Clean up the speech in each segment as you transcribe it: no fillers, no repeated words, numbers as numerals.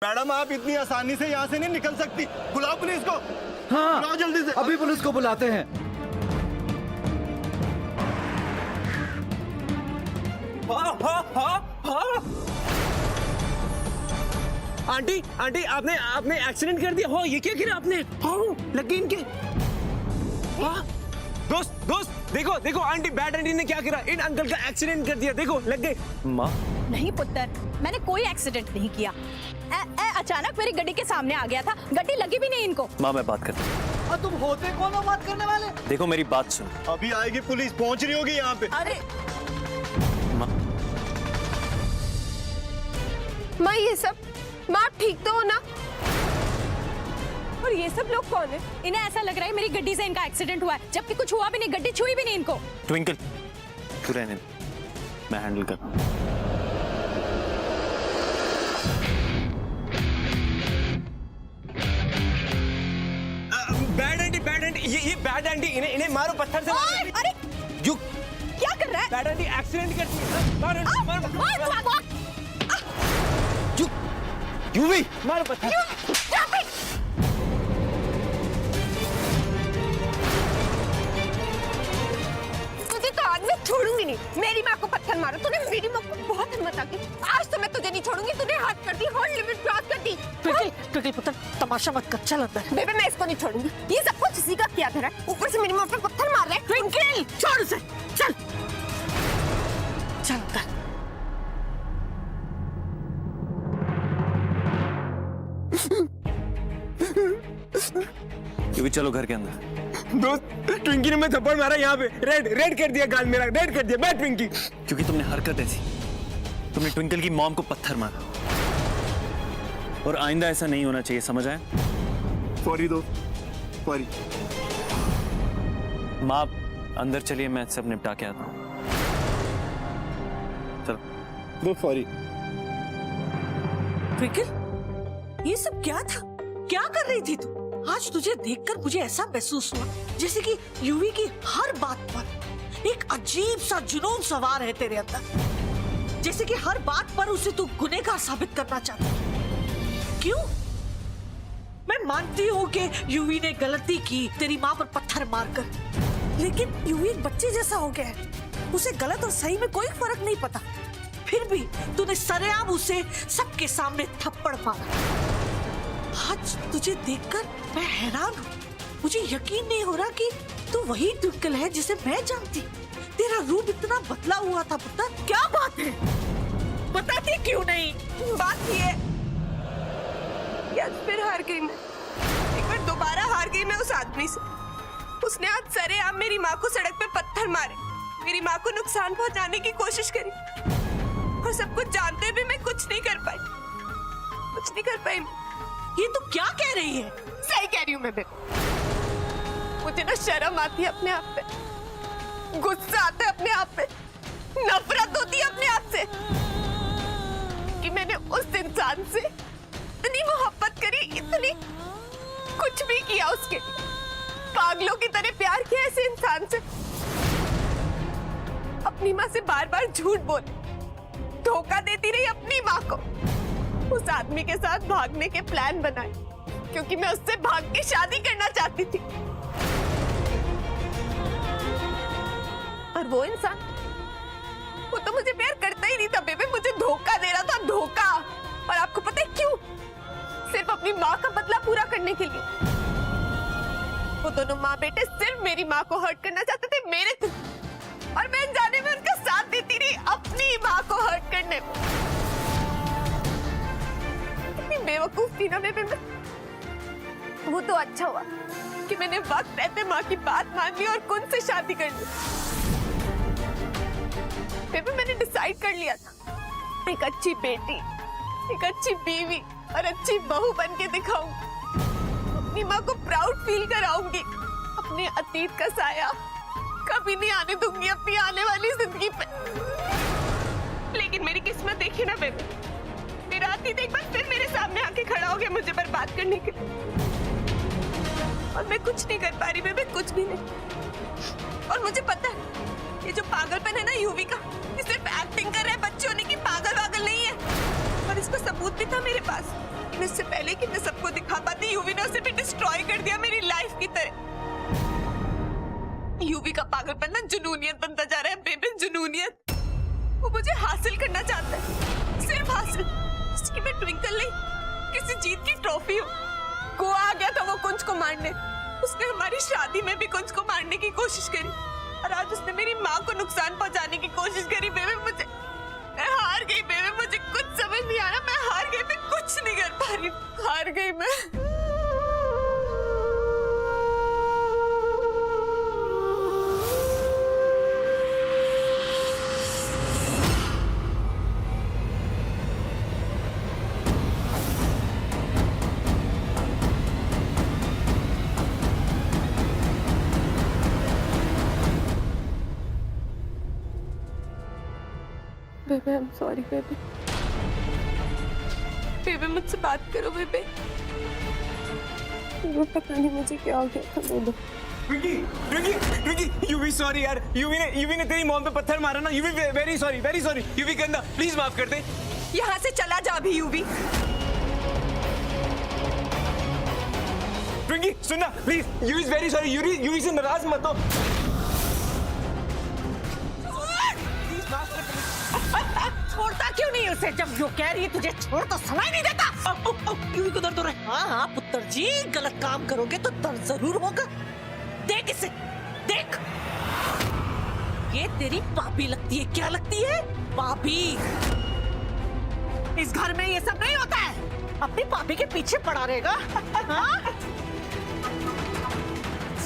Madam आप इतनी आसानी से यहाँ से नहीं निकल सकती, बुलाओ पुलिस को। हाँ बुलाओ जल्दी से। अभी पुलिस को बुलाते हैं। आंटी आंटी आपने एक्सीडेंट कर दिया हो। ये क्या किया आपने? लग गई इनके। दोस्त देखो देखो आंटी, बैड आंटी ने क्या किया, इन अंकल का एक्सीडेंट कर दिया, देखो लग गए। माँ नहीं पुत्र, मैंने कोई एक्सीडेंट नहीं किया। अचानक मेरी गड्डी के सामने आ गया था, गड्डी लगी भी नहीं इनको। माँ मैं बात करता हूँ। और तुम होते कौन हो बात करने वाले? देखो मेरी बात सुन। अभी आएगी पुलिस, पहुंच रही होगी यहाँ पे। अरे माँ माँ ये सब, माँ आप ठीक तो हो ना? और ये सब लोग कौन है? इन्हें ऐसा लग रहा है मेरी गड्डी से इनका एक्सीडेंट हुआ है, जबकि कुछ हुआ भी नहीं, गड्डी छुई भी नहीं इनको। ट्विंकल तू रहने दे, मैं हैंडल कर। बैड आंटी ये बैड आंटी, इन्हें मारो पत्थर से। अरे यू क्या कर रहा है? बैड आंटी एक्सीडेंट कर दिया। मारो यूवी मारो पत्थर। तुझे तो आज मैं छोड़ूंगी नहीं। मेरी माँ को पत्थर मारो, तूने मेरी माँ को बहुत हिम्मत आ गई। आज तो मैं तुझे नहीं छोड़ूंगी। तूने हाथ कर दी, हॉट लिमिट क्रॉस कर दी। ट्विंकल पुत्र तमाशा मत कर, चल अंदर। बेबे मैं इसको नहीं छोड़ूंगी। ये सब कुछ इसी का किया था। ऊपर से मेरी माँ पे पत्थर मार रहे। ट्विंकल छोड़ उसे, चल चल अंदर। यूवी चलो घर के अंदर। दोस्त ट्विंकी ने मैं थप्पड़ मारा यहाँ पे, रेड कर दिया, गाल मेरा रेड कर दिया। मैं ट्विंकी क्योंकि तुमने हरकत ऐसी, तुमने ट्विंकल की मॉम को पत्थर मारा, और आइंदा ऐसा नहीं होना चाहिए, समझ आए? सॉरी दोस्त, सॉरी। माँ अंदर चलिए, मैं सब निपटा के आता हूँ। चलो दोस्त सॉरी। ट्विंकल ये सब क्या था? क्या कर रही थी तू? आज तुझे देखकर मुझे ऐसा महसूस हुआ जैसे कि यूवी की हर बात पर एक अजीब सा जुनून सवार है तेरे अंदर, जैसे कि हर बात पर उसे तू गुनहगार साबित करना चाहता है। क्यों? मैं मानती हूँ कि यूवी ने गलती की तेरी माँ पर पत्थर मारकर, लेकिन यूवी एक बच्चे जैसा हो गया है, उसे गलत और सही में कोई फर्क नहीं पता, फिर भी तूने सरेआम उसे सबके सामने थप्पड़ मारा। आज तुझे देखकर मैं हैरान हूँ। मुझे यकीन नहीं हो रहा कि तू वही ट्विंकल है जिसे मैं जानती। तेरा रूप इतना बदला हुआ था पुत्र, क्या बात है? बताती क्यों नहीं? बात ये कि आज फिर हार गई मैं। एक बार दोबारा हार गई मैं उस आदमी से। उसने आज सरेआम मेरी माँ को सड़क पे पत्थर मारे, मेरी माँ को नुकसान पहुंचाने की कोशिश करी, और सब कुछ जानते भी मैं कुछ नहीं कर पाई। ये तू क्या कह रही है? सही कह रही हूँ मैं बेबे। मुझे ना शर्म आती है अपने आप पे, गुस्सा आता है अपने आप पे, नफरत होती है अपने आप से कि मैंने उस इंसान से इतनी मोहब्बत करी, इतनी कुछ भी किया उसके, पागलों की तरह प्यार किया ऐसे इंसान से। अपनी माँ से बार बार झूठ बोल, धोखा देती रही अपनी माँ को। उस आदमी के साथ भागने के प्लान बनाए क्योंकि मैं उससे भाग के शादी करना चाहती थी, और वो इंसान, वो तो मुझे प्यार करता ही नहीं था बेबे, मुझे धोखा दे रहा था, धोखा। और आपको पता है क्यों? सिर्फ अपनी माँ का बदला पूरा करने के लिए। वो दोनों माँ बेटे सिर्फ मेरी माँ को हर्ट करना चाहते थे, मेरे थ्रू, और मैं अनजाने में उनका साथ देती रही अपनी माँ को हर्ट करने में। कितनी बेवकूफ थी ना बेबे मैं। वो तो अच्छा हुआ कि मैंने वक्त रहते माँ की बात मान ली और कुन से शादी कर ली। बेबे मैंने डिसाइड कर लिया था, एक अच्छी बेटी, एक अच्छी बीवी और अच्छी बहू बन के दिखाऊंगी, अपनी माँ को प्राउड फील कराऊंगी, अपने अतीत का साया कभी नहीं आने दूंगी अपनी आने वाली जिंदगी पे। लेकिन मेरी किस्मत देखी ना बेबे, मेरा अतीत एक बार फिर मेरे सामने आके खड़ा हो गया मुझे बर्बाद करने के लिए, और मैं कुछ नहीं कर पा रही बेबे, कुछ भी नहीं। और मुझे पता है ये जो पागलपन है ना यूवी का, ये सिर्फ एक्टिंग कर रहा है, बच्चे होने की पागल वागल नहीं है। और इसका सबूत भी था मेरे पास, करना चाहता है? सिर्फ हासिल जिसकी मैं ट्विंकल नहीं, किसी जीत की ट्रॉफी हूँ। गोवा आ गया था वो कुंज को मारने, उसने हमारी शादी में भी कुंज को मारने की कोशिश करी, और आज उसने मेरी माँ को नुकसान पहुंचाने की कोशिश करी। बेबे मैं हार गई। बेबे मुझे कुछ समझ नहीं आ रहा, मैं हार गई, मैं कुछ नहीं कर पा रही, हार गई मैं। बेबे आई एम सॉरी बेबे। बेबे मुझसे बात करो बेबे। बेबे पता नहीं मुझे क्या हो गया था बेबे। ट्विंकी यूवी सॉरी यार। यूवी ने तेरी मॉम पे पत्थर मारा ना। UV very sorry. यूवी गंदा, प्लीज माफ कर दे। यहाँ से चला जा अभी यूवी। ट्विंकी सुनना please, UV is very sorry. UV से नाराज मत हो। छोड़ता क्यों नहीं उसे? जब जो कह रही है तुझे छोड़ तो सुनाई नहीं देता। यूवी को दर्द हो रहा है। हाँ पुत्र जी, गलत काम करोगे तो दर्द जरूर होगा। देख इसे, देख। ये तेरी पापी लगती है। क्या लगती है? पापी। इस घर में ये सब नहीं होता है। अपनी पापी के पीछे पड़ा रहेगा। हाँ?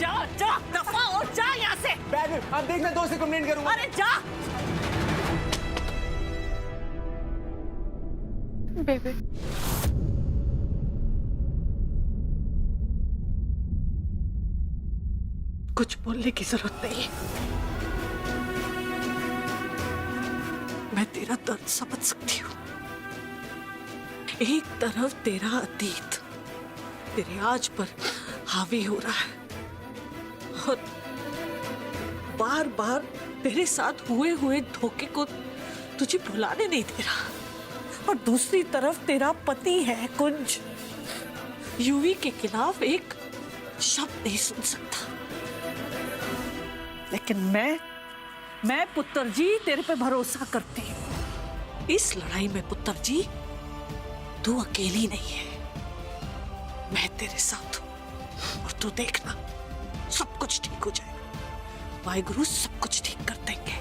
जा दफा हो जा यहाँ से। अब देखना, दोस्त से कंप्लेंट करूंगा। अरे जा। बेबे कुछ बोलने की जरूरत नहीं। मैं तेरा दर्द समझ सकती हूँ। एक तरफ तेरा अतीत तेरे आज पर हावी हो रहा है और बार बार तेरे साथ हुए धोखे को तुझे भुलाने नहीं दे रहा, और दूसरी तरफ तेरा पति है कुंज, यूवी के खिलाफ एक शब्द नहीं सुन सकता। लेकिन मैं पुत्र जी तेरे पे भरोसा करती हूँ। इस लड़ाई में पुत्र जी तू अकेली नहीं है, मैं तेरे साथ हूँ। और तू देखना सब कुछ ठीक हो जाएगा। वाहिगुरु सब कुछ ठीक कर देंगे।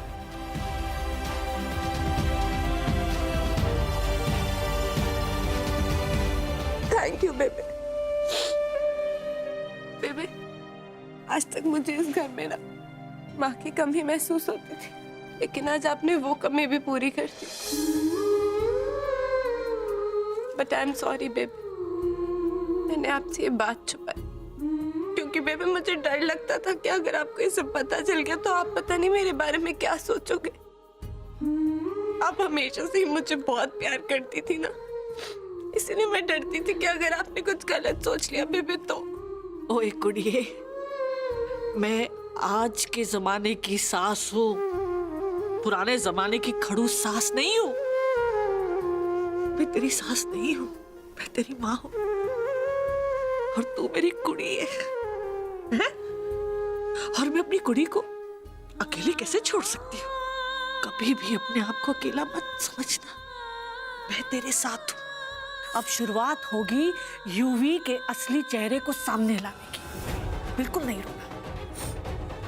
थैंक यू बेबे। बेबे आज तक मुझे इस घर में ना माँ की कमी महसूस होती थी, लेकिन आज आपने वो कमी भी पूरी कर दी। बट आई एम सॉरी बेबे, मैंने आपसे ये बात छुपाई क्योंकि बेबे मुझे डर लगता था कि अगर आपको ये सब पता चल गया तो आप पता नहीं मेरे बारे में क्या सोचोगे। आप हमेशा से ही मुझे बहुत प्यार करती थी ना, इसलिए मैं डरती थी कि अगर आपने कुछ गलत सोच लिया बेबे तो। ओए कुड़िए, मैं आज के जमाने की सास हूँ, पुराने जमाने की खड़ूस सास नहीं हूँ। मैं तेरी सास नहीं हूँ, मैं तेरी माँ हूँ और तू मेरी कुड़ी है? और मैं अपनी कुड़ी को अकेली कैसे छोड़ सकती हूँ? कभी भी अपने आप को अकेला मत समझना, मैं तेरे साथ हूँ। अब शुरुआत होगी यूवी के असली चेहरे को सामने लाने की। बिल्कुल नहीं रुकना,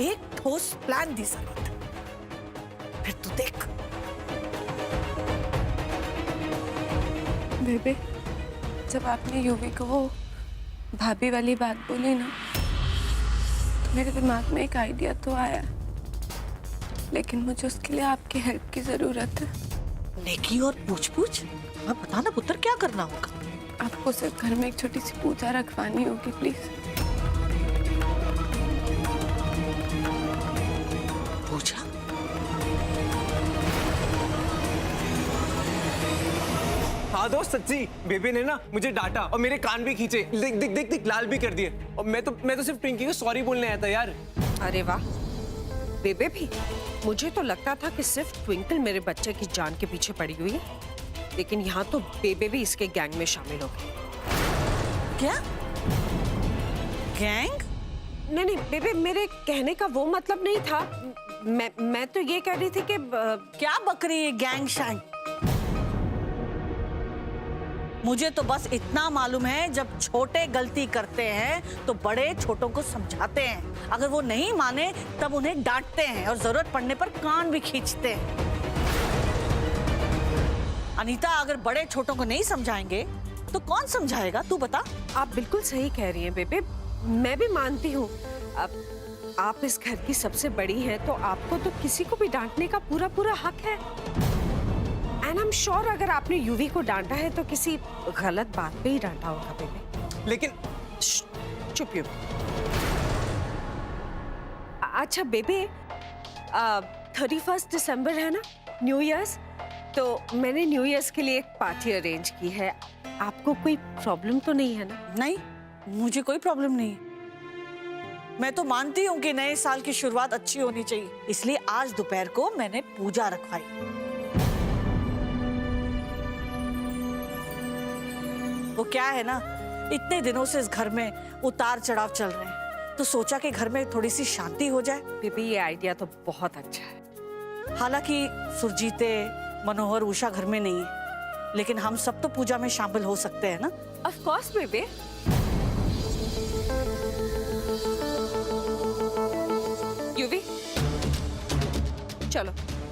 एक ठोस प्लान दी जरूरत है, फिर तू देख। बेबे जब आपने यूवी को वो भाभी वाली बात बोली ना, तो मेरे दिमाग में एक आइडिया तो आया, लेकिन मुझे उसके लिए आपकी हेल्प की जरूरत है। नेकी और पूछ-पूछ? हाँ बता ना पुत्र, क्या करना होगा? आपको सिर्फ घर में एक छोटी सी पूजा रखवानी होगी प्लीज। पूजा? हाँ दोस्त, सच्ची बेबे ने ना मुझे डांटा और मेरे कान भी खींचे। देख देख देख देख, लाल भी कर दिए। और मैं तो सिर्फ ट्विंकी को सॉरी बोलने आया था यार। अरे वाह, बेबे भी। मुझे तो लगता था कि सिर्फ ट्विंकल मेरे बच्चे की जान के पीछे पड़ी हुई है, लेकिन यहाँ तो बेबे भी इसके गैंग में शामिल हो गई। क्या गैंग? नहीं बेबे, मेरे कहने का वो मतलब नहीं था। मैं तो ये कह रही थी कि क्या बकरी है गैंग शैंग? मुझे तो बस इतना मालूम है, जब छोटे गलती करते हैं तो बड़े छोटों को समझाते हैं। अगर वो नहीं माने तब उन्हें डांटते हैं और जरूरत पड़ने पर कान भी खींचते हैं। अनीता, अगर बड़े छोटों को नहीं समझाएंगे तो कौन समझाएगा, तू बता। आप बिल्कुल सही कह रही हैं बेबे, मैं भी मानती हूँ। अब आप इस घर की सबसे बड़ी हैं, तो आपको तो किसी को भी डांटने का पूरा पूरा हक है। एंड आई एम श्योर अगर आपने यूवी को डांटा है तो किसी गलत बात पे ही डांटा होगा बेबे। लेकिन चुप यूवी। अच्छा बेबे, 31 दिसंबर है ना, न्यू ईयर्स, तो मैंने न्यू ईयर्स के लिए एक पार्टी अरेंज की है। आपको कोई प्रॉब्लम तो नहीं है ना? नहीं, मुझे कोई प्रॉब्लम नहीं है। मैं तो मानती हूँ कि नए साल की शुरुआत अच्छी होनी चाहिए, इसलिए आज दोपहर को मैंने पूजा रखवाई। वो क्या है ना, इतने दिनों से इस घर में उतार चढ़ाव चल रहे हैं, तो सोचा कि घर में थोड़ी सी शांति हो जाए। बेबी ये आइडिया तो बहुत अच्छा है। हालांकि सुरजीते, मनोहर, उषा घर में नहीं है, लेकिन हम सब तो पूजा में शामिल हो सकते हैं ना। Of course baby. यूवी, चलो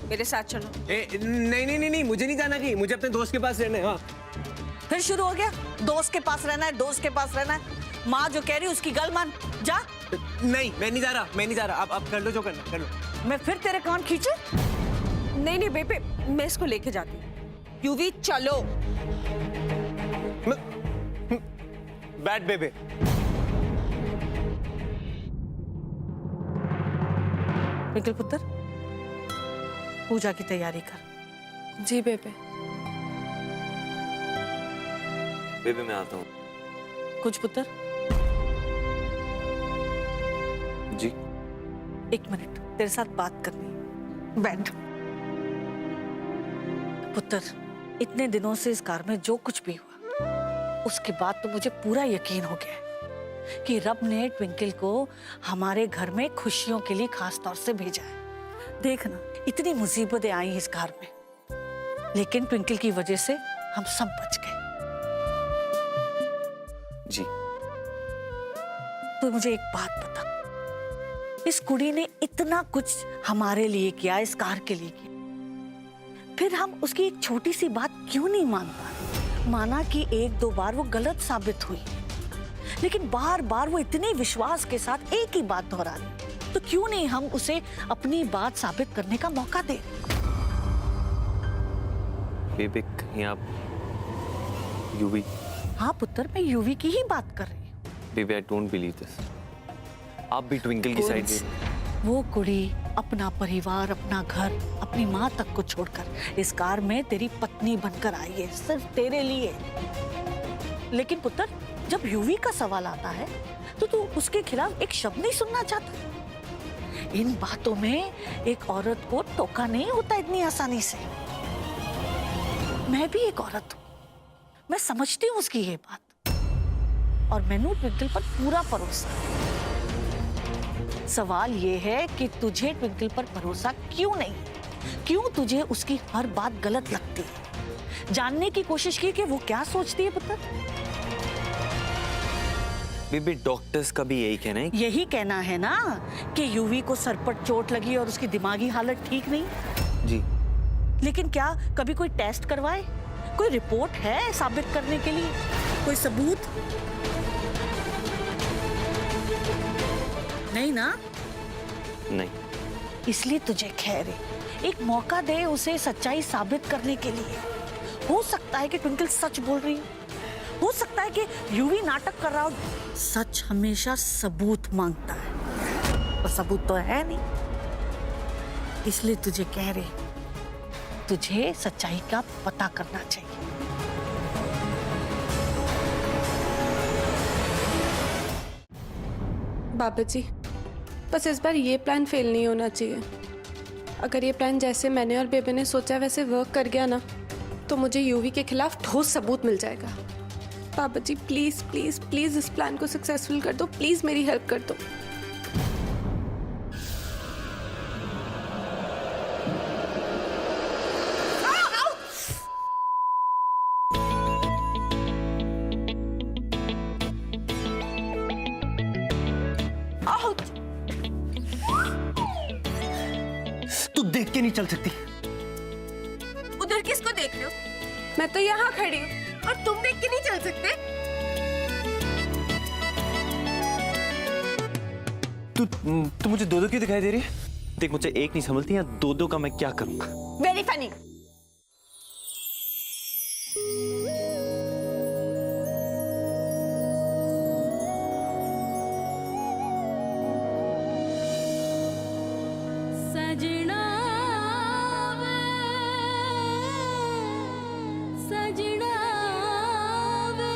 मेरे साथ चलो। नहीं नहीं नहीं नहीं, मुझे नहीं जाना कहीं, मुझे अपने दोस्त के पास रहना है। हाँ, फिर शुरू हो गया, दोस्त के पास रहना है, दोस्त के पास रहना है। माँ जो कह रही है उसकी गल मान, जा। नहीं मैं नहीं जा रहा, मैं नहीं जा रहा। आप कर लो जो करना कर लो। मैं फिर तेरे कान खींचे? नहीं नहीं बेबे, मैं इसको लेके जाती हूँ। यूवी चलो। बैठ बेबे। निखिल पुत्र, पूजा की तैयारी कर। जी बेबे। बेबी मैं आता हूँ। कुछ पुत्र, जी। एक मिनट, तेरे साथ बात करनी है। बैठ। पुत्र, इतने दिनों से इस घर में जो कुछ भी हुआ, उसके बाद तो मुझे पूरा यकीन हो गया है कि रब ने ट्विंकल को हमारे घर में खुशियों के लिए खास तौर से भेजा है। देखना, इतनी मुसीबतें आई इस घर में, लेकिन ट्विंकल की वजह से हम सब बच गए। जी। तो मुझे एक बात बता, इस कुड़ी ने इतना कुछ हमारे लिए किया, इस कार के लिए किया, फिर हम उसकी एक छोटी सी बात क्यों नहीं मान पा? माना कि एक दो बार वो गलत साबित हुई, लेकिन बार बार वो इतने विश्वास के साथ एक ही बात दोहरा रही, तो क्यों नहीं हम उसे अपनी बात साबित करने का मौका दें? बेबी कहीं आप यूवी? हाँ पुत्र, मैं यूवी की ही बात कर रही हूँ। Baby I don't believe this. आप भी ट्विंकल की साइड में। वो कुड़ी अपना परिवार, अपना घर, अपनी माँ तक को छोड़कर इस कार में तेरी पत्नी बनकर आई है, सिर्फ तेरे लिए। लेकिन पुत्र, जब यूवी का सवाल आता है तो तू उसके खिलाफ एक शब्द नहीं सुनना चाहता। इन बातों में एक औरत को टोका नहीं होता इतनी आसानी से। मैं भी एक औरत हूँ, मैं समझती हूँ उसकी ये बात, और मैंने ट्विंकल पर पूरा भरोसा है। सवाल ये है कि तुझे ट्विंकल पर भरोसा क्यों नहीं? क्यों तुझे उसकी हर बात गलत लगती है? जानने की कोशिश की कि वो क्या सोचती है पुत्र? बेबी डॉक्टर्स का भी यही कहना है। यही कहना है ना कि यूवी को सर पर चोट लगी और उसकी दिमागी हालत ठीक नहीं। जी। लेकिन क्या कभी कोई टेस्ट करवाए? कोई रिपोर्ट है साबित करने के लिए? कोई सबूत? नहीं ना? नहीं। इसलिए तुझे कह रही, एक मौका दे उसे सच्चाई साबित करने के लिए। हो सकता है कि ट्विंकल सच बोल रही हो सकता है कि यूवी नाटक कर रहा हो। सच हमेशा सबूत मांगता है, और सबूत तो है नहीं। इसलिए तुझे कह रही, तुझे सच्चाई का पता करना चाहिए। बाबा जी, बस इस बार ये प्लान फेल नहीं होना चाहिए। अगर ये प्लान जैसे मैंने और बेबे ने सोचा वैसे वर्क कर गया ना, तो मुझे यूवी के खिलाफ ठोस सबूत मिल जाएगा। बाबा जी प्लीज प्लीज प्लीज इस प्लान को सक्सेसफुल कर दो, प्लीज मेरी हेल्प कर दो। नहीं चल सकती? उधर किसको देख रहे हो? मैं तो यहाँ खड़ी हूँ और तुम देख के नहीं चल सकते? तू मुझे दो क्यों दिखाई दे रही है? देख, मुझे एक नहीं संभलती, या दो का मैं क्या करूंगा? Very funny. सजना वे, सजना वे,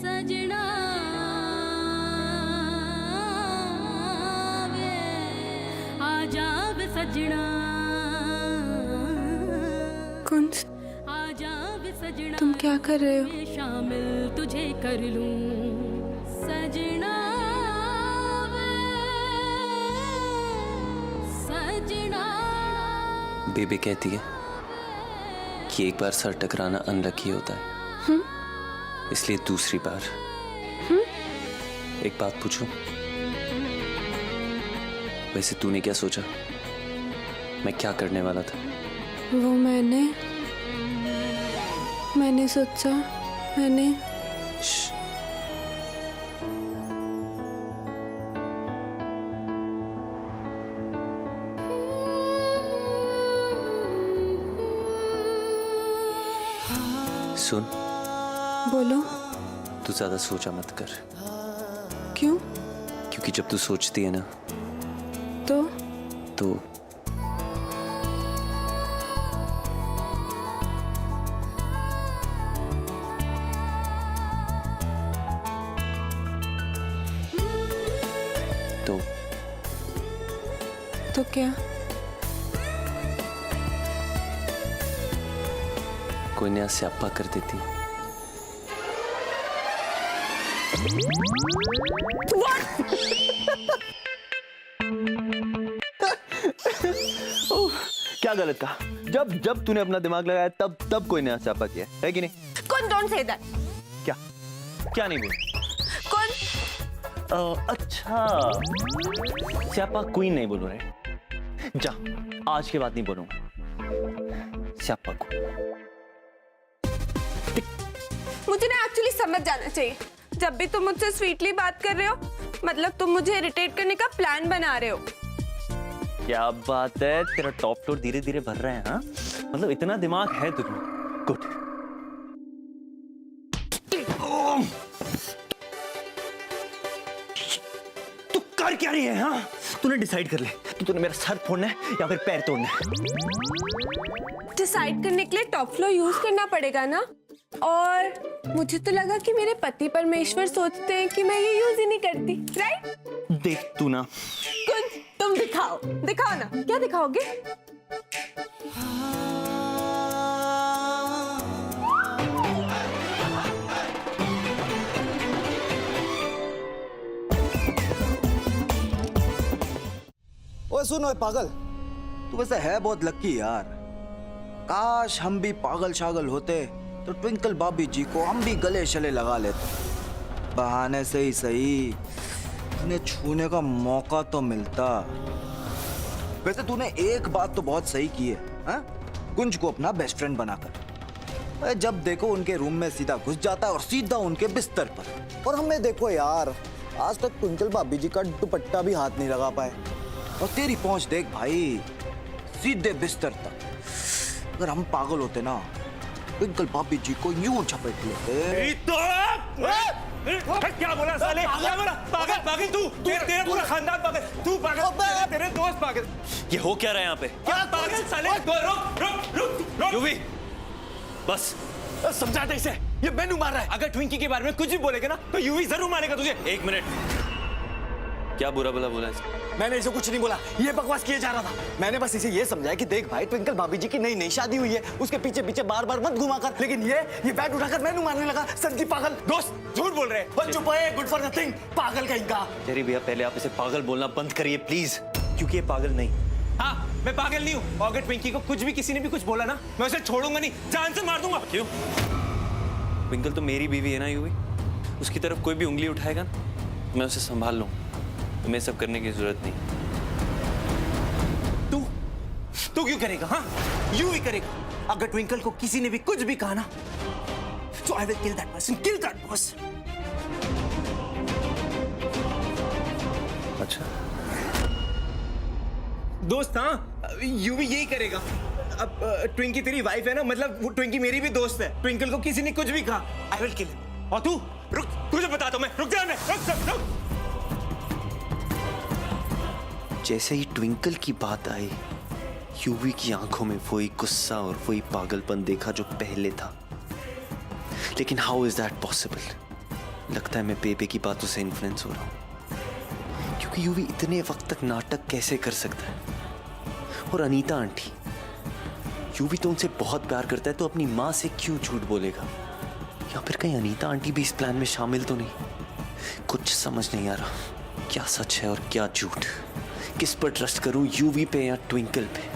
सजना वे, आजा वे सजना, कुंज, आजा वे सजना, तुम क्या कर रहे हो? मैं शामिल तुझे कर लूं सजना वे, सजना। बेबी कहती है कि एक बार सर टकराना अनलकी होता है, इसलिए दूसरी बार। एक बात पूछूं? वैसे तूने क्या सोचा? मैं क्या करने वाला था? वो मैंने सोचा, मैंने श्श। सुन, बोलो। तू ज्यादा सोचा मत कर, क्यों? क्योंकि जब तू सोचती है ना तो तो क्या? कोई नया स्यापा कर देती। क्या गलत कहा? जब तूने अपना दिमाग लगाया तब कोई नया स्यापा किया है कि नहीं? कौन? Don't say that. क्या नहीं बोल? कौन? अच्छा, स्यापा क्वीन नहीं बोलो रहे। जा, आज के बाद नहीं बोलूंगा स्यापा को। मुझे ना एक्चुअली समझ जाना चाहिए। जब भी तुम मुझसे स्वीटली बात कर रहे हो, मतलब तुम मुझे इरिटेट करने का प्लान बना रहे हो। क्या बात है, तेरा टॉप फ्लोर धीरे धीरे भर रहा है। हाँ, मतलब इतना दिमाग है तुझमें। गुड। तू कर क्या रही है? हाँ, तूने डिसाइड कर ले कि तूने मेरा सर फोड़ना है या फिर पैर तोड़ना है। डिसाइड करने के लिए टॉप फ्लोर यूज करना पड़ेगा ना। और मुझे तो लगा कि मेरे पति परमेश्वर सोचते हैं कि मैं ये यूज ही नहीं करती, राइट? देख तू ना, कुछ तुम दिखाओ ना। क्या दिखाओगे? ओए सुन, ओए पागल, तू वैसे है बहुत लक्की यार। काश हम भी पागल शागल होते तो ट्विंकल भाभी जी को हम भी गले शले लगा लेते। बहाने से ही सही उन्हें छूने का मौका तो मिलता। वैसे तूने एक बात तो बहुत सही की है, हाँ? कुंज को अपना बेस्ट फ्रेंड बनाकर। जब देखो उनके रूम में सीधा घुस जाता है और सीधा उनके बिस्तर पर। और हमें देखो यार, आज तक ट्विंकल भाभी जी का दुपट्टा भी हाथ नहीं लगा पाए। और तेरी पहुंच देख भाई, सीधे बिस्तर तक। अगर हम पागल होते ना, ट्विंकल भाभी जी को यूं झपट लेते। क्या बोला साले? क्या बोला? पागल तू तेरा पूरा खानदान पागल, तू पागल, तेरे दोस्त पागल। ये हो क्या रहा है यहाँ पे? क्या पागल साले? रुक। यूवी, बस समझाते इसे, ये मैनू मार रहा है। अगर ट्विंकी के बारे में कुछ भी बोलेगा ना तो यूवी जरूर मारेगा तुझे। एक मिनट, क्या बुरा भला बोला इसने? मैंने इसे कुछ नहीं बोला, ये बकवास किए जा रहा था। मैंने बस इसे ये समझाया कि देख भाई, ट्विंकल भाभी जी की नई शादी हुई है, उसके पीछे पीछे बार बार मत घुमा कर। लेकिन ये बैट उठाकर मैनू मारने लगा। संजी पागल। दोस्त झूठ बोल रहे हैं। चुप है, गुड फॉर नथिंग, पागल कहीं का। तेरी भैया, पहले आप इसे पागल बोलना बंद करिए प्लीज, क्योंकि ये पागल नहीं। हाँ, मैं पागल नहीं हूँ। अगर ट्विंकी को कुछ भी किसी ने भी कुछ बोला ना, मैं उसे छोड़ूंगा नहीं, जान से मार दूंगा। क्यों? ट्विंकल तो मेरी बीवी है ना यूवी, उसकी तरफ कोई भी उंगली उठाएगा ना, मैं उसे संभाल लूँ। तुम्हें सब करने की जरूरत नहीं। तू तो क्यों करेगा? हाँ, यूवी करेगा। अगर ट्विंकल को किसी ने भी कुछ भी कहा ना, so I will kill that person, kill that person. अच्छा, दोस्त, हाँ, यूवी यही करेगा। अब ट्विंकी तेरी वाइफ है ना, मतलब वो ट्विंकी मेरी भी दोस्त है। ट्विंकल को किसी ने कुछ भी कहा, I will kill him. और तू रुक, तुझे बताता हूँ मैं। रुक जा, रुक। जैसे ही ट्विंकल की बात आई, यूवी की आंखों में वही गुस्सा और वही पागलपन देखा जो पहले था। लेकिन हाउ इज दैट पॉसिबल? लगता है मैं बेबे की बातों से इन्फ्लुएंस हो रहा हूं, क्योंकि यूवी इतने वक्त तक नाटक कैसे कर सकता है? और अनीता आंटी, यूवी तो उनसे बहुत प्यार करता है, तो अपनी माँ से क्यों झूठ बोलेगा? या फिर कहीं अनीता आंटी भी इस प्लान में शामिल तो नहीं? कुछ समझ नहीं आ रहा, क्या सच है और क्या झूठ। किस पर ट्रस्ट करूं, यूवी पे या ट्विंकल पे?